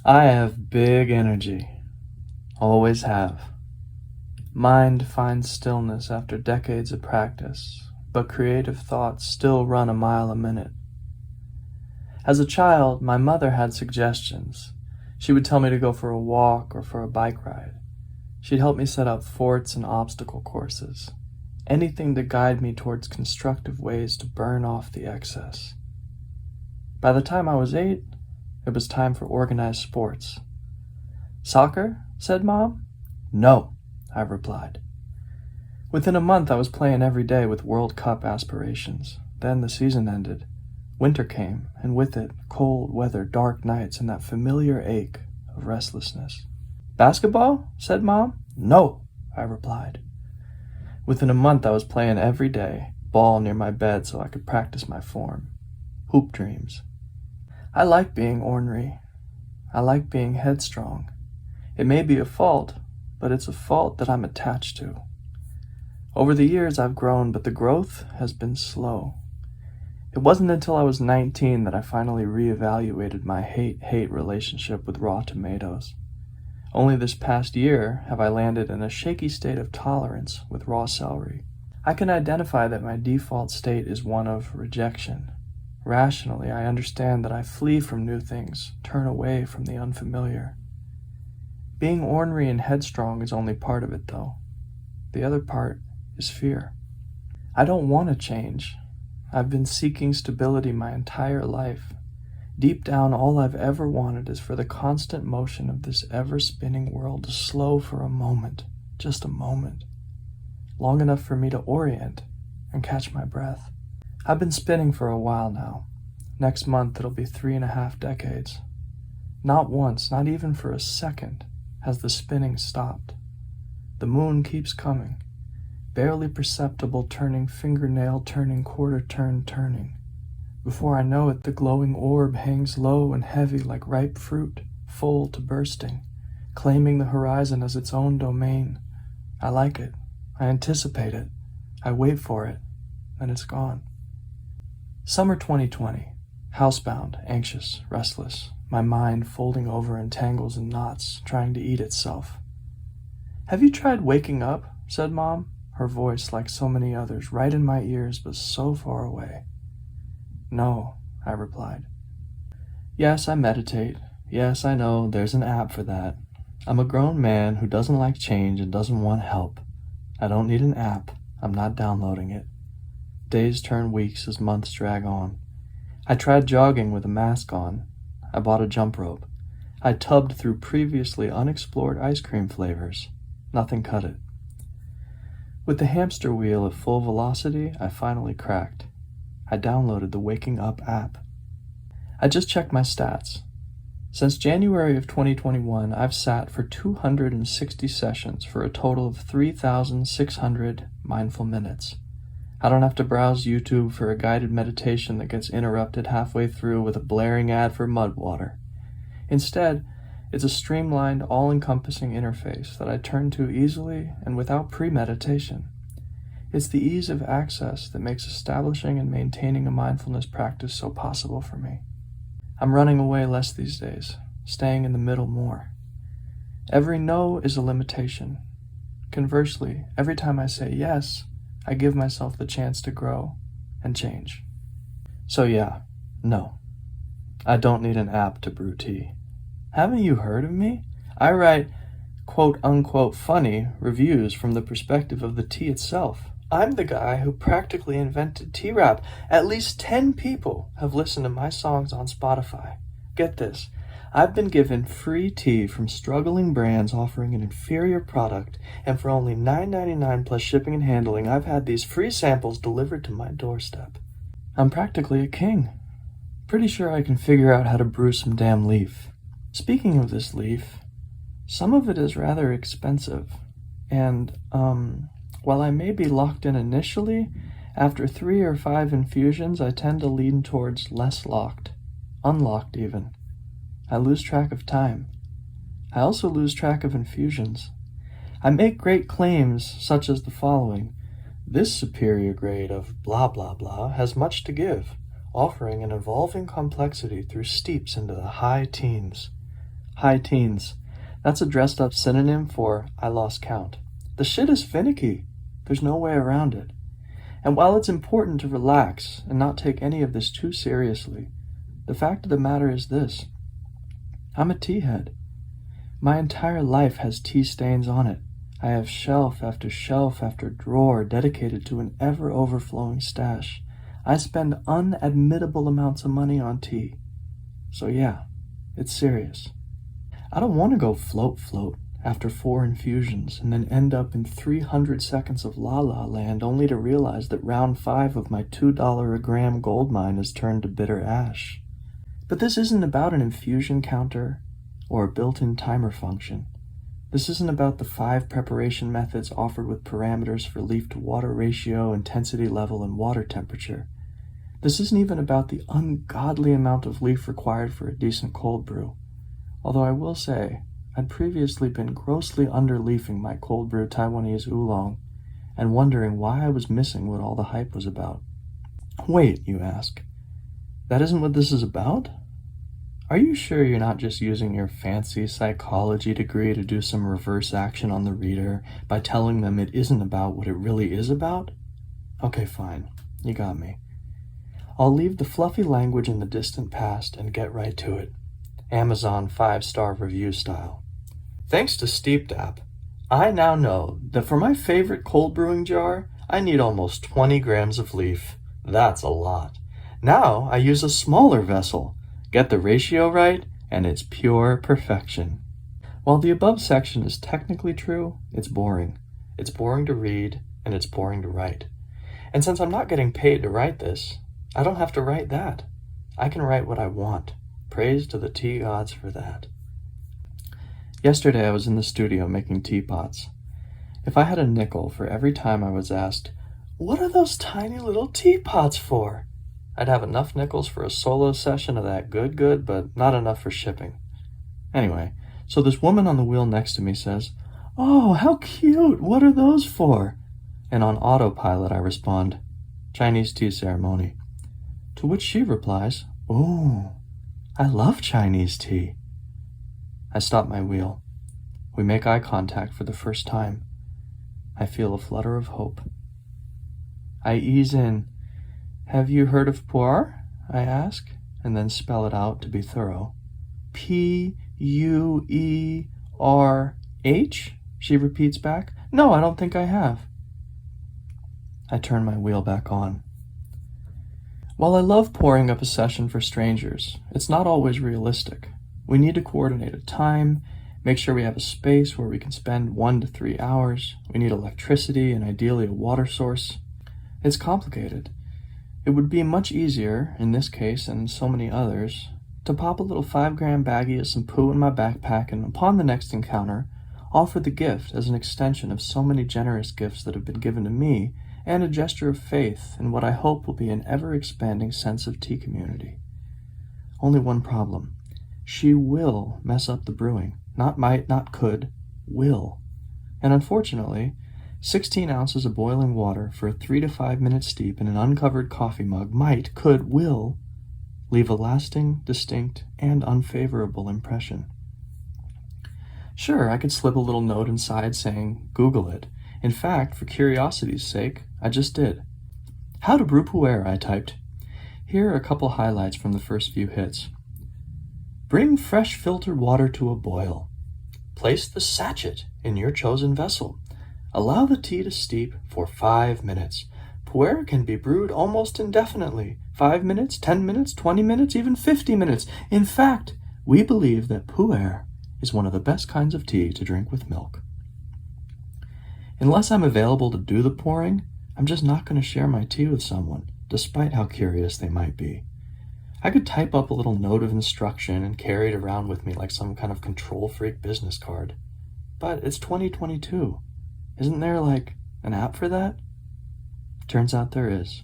I have big energy. Always have. Mind finds stillness after decades of practice, but creative thoughts still run a mile a minute. As a child, my mother had suggestions. She would tell me to go for a walk or for a bike ride. She'd help me set up forts and obstacle courses. Anything to guide me towards constructive ways to burn off the excess. By the time I was 8, it was time for organized sports. "Soccer?" said Mom. "No," I replied. Within a month, I was playing every day with World Cup aspirations. Then the season ended. Winter came, and with it, cold weather, dark nights, and that familiar ache of restlessness. "Basketball?" said Mom. "No," I replied. Within a month, I was playing every day, ball near my bed so I could practice my form. Hoop dreams. I like being ornery. I like being headstrong. It may be a fault, but it's a fault that I'm attached to. Over the years, I've grown, but the growth has been slow. It wasn't until I was 19 that I finally reevaluated my hate-hate relationship with raw tomatoes. Only this past year have I landed in a shaky state of tolerance with raw celery. I can identify that my default state is one of rejection. Rationally, I understand that I flee from new things, turn away from the unfamiliar. Being ornery and headstrong is only part of it, though. The other part is fear. I don't want to change. I've been seeking stability my entire life. Deep down, all I've ever wanted is for the constant motion of this ever-spinning world to slow for a moment, just a moment, long enough for me to orient and catch my breath. I've been spinning for a while now. Next month, it'll be 3.5 decades. Not once, not even for a second, has the spinning stopped. The moon keeps coming, barely perceptible turning fingernail, turning quarter turn, turning. Before I know it, the glowing orb hangs low and heavy like ripe fruit, full to bursting, claiming the horizon as its own domain. I like it. I anticipate it. I wait for it. Then it's gone. Summer 2020. Housebound, anxious, restless, my mind folding over in tangles and knots, trying to eat itself. "Have you tried waking up?" said Mom, her voice like so many others, right in my ears but so far away. "No," I replied. "Yes, I meditate. Yes, I know, there's an app for that. I'm a grown man who doesn't like change and doesn't want help. I don't need an app. I'm not downloading it." Days turn weeks as months drag on. I tried jogging with a mask on. I bought a jump rope. I tubbed through previously unexplored ice cream flavors. Nothing cut it. With the hamster wheel at full velocity, I finally cracked. I downloaded the Waking Up app. I just checked my stats. Since January of 2021, I've sat for 260 sessions for a total of 3,600 mindful minutes. I don't have to browse YouTube for a guided meditation that gets interrupted halfway through with a blaring ad for mud water. Instead, it's a streamlined, all-encompassing interface that I turn to easily and without premeditation. It's the ease of access that makes establishing and maintaining a mindfulness practice so possible for me. I'm running away less these days, staying in the middle more. Every no is a limitation. Conversely, every time I say yes, I give myself the chance to grow and change. So yeah, no. I don't need an app to brew tea. Haven't you heard of me? I write quote-unquote funny reviews from the perspective of the tea itself. I'm the guy who practically invented tea rap. At least 10 people have listened to my songs on Spotify. Get this. I've been given free tea from struggling brands offering an inferior product, and for only $9.99 plus shipping and handling, I've had these free samples delivered to my doorstep. I'm practically a king. Pretty sure I can figure out how to brew some damn leaf. Speaking of this leaf, some of it is rather expensive, and, while I may be locked in initially, after 3 or 5 infusions, I tend to lean towards less locked, unlocked even. I lose track of time. I also lose track of infusions. I make great claims such as the following. This superior grade of blah blah blah has much to give, offering an evolving complexity through steeps into the high teens. High teens. That's a dressed up synonym for I lost count. The shit is finicky. There's no way around it. And while it's important to relax and not take any of this too seriously, the fact of the matter is this. I'm a tea head. My entire life has tea stains on it. I have shelf after drawer dedicated to an ever-overflowing stash. I spend unadmittable amounts of money on tea. So yeah, it's serious. I don't want to go float after 4 infusions and then end up in 300 seconds of la-la land only to realize that round 5 of my $2 a gram gold mine has turned to bitter ash. But this isn't about an infusion counter or a built-in timer function. This isn't about the 5 preparation methods offered with parameters for leaf-to-water ratio, intensity level, and water temperature. This isn't even about the ungodly amount of leaf required for a decent cold brew. Although I will say, I'd previously been grossly underleafing my cold brew Taiwanese oolong and wondering why I was missing what all the hype was about. Wait, you ask. That isn't what this is about? Are you sure you're not just using your fancy psychology degree to do some reverse action on the reader by telling them it isn't about what it really is about? Okay, fine. You got me. I'll leave the fluffy language in the distant past and get right to it. Amazon 5-star review style. Thanks to Steeped app, I now know that for my favorite cold brewing jar, I need almost 20 grams of leaf. That's a lot. Now I use a smaller vessel. Get the ratio right, and it's pure perfection. While the above section is technically true, it's boring. It's boring to read, and it's boring to write. And since I'm not getting paid to write this, I don't have to write that. I can write what I want. Praise to the tea gods for that. Yesterday I was in the studio making teapots. If I had a nickel for every time I was asked, "What are those tiny little teapots for?" I'd have enough nickels for a solo session of that good, but not enough for shipping. Anyway, so this woman on the wheel next to me says, "Oh, how cute! What are those for?" And on autopilot I respond, "Chinese tea ceremony." To which she replies, "Oh, I love Chinese tea." I stop my wheel. We make eye contact for the first time. I feel a flutter of hope. I ease in. "Have you heard of pu'er?" I ask, and then spell it out to be thorough. "Puerh?" she repeats back. "No, I don't think I have." I turn my wheel back on. While I love pouring up a session for strangers, it's not always realistic. We need to coordinate a time, make sure we have a space where we can spend 1 to 3 hours. We need electricity and ideally a water source. It's complicated. It would be much easier, in this case and in so many others, to pop a little 5-gram baggie of some poo in my backpack and upon the next encounter, offer the gift as an extension of so many generous gifts that have been given to me and a gesture of faith in what I hope will be an ever-expanding sense of tea community. Only one problem. She will mess up the brewing. Not might, not could, will. And unfortunately, 16 ounces of boiling water for a 3 to 5 minute steep in an uncovered coffee mug might, could, will leave a lasting, distinct, and unfavorable impression. Sure, I could slip a little note inside saying, "Google it." In fact, for curiosity's sake, I just did. "How to brew pu'er," I typed. Here are a couple highlights from the first few hits. Bring fresh filtered water to a boil. Place the sachet in your chosen vessel. Allow the tea to steep for 5 minutes. Pu'er can be brewed almost indefinitely. 5 minutes, 10 minutes, 20 minutes, even 50 minutes. In fact, we believe that pu'er is one of the best kinds of tea to drink with milk. Unless I'm available to do the pouring, I'm just not going to share my tea with someone, despite how curious they might be. I could type up a little note of instruction and carry it around with me like some kind of control freak business card. But it's 2022. Isn't there, like, an app for that? Turns out there is.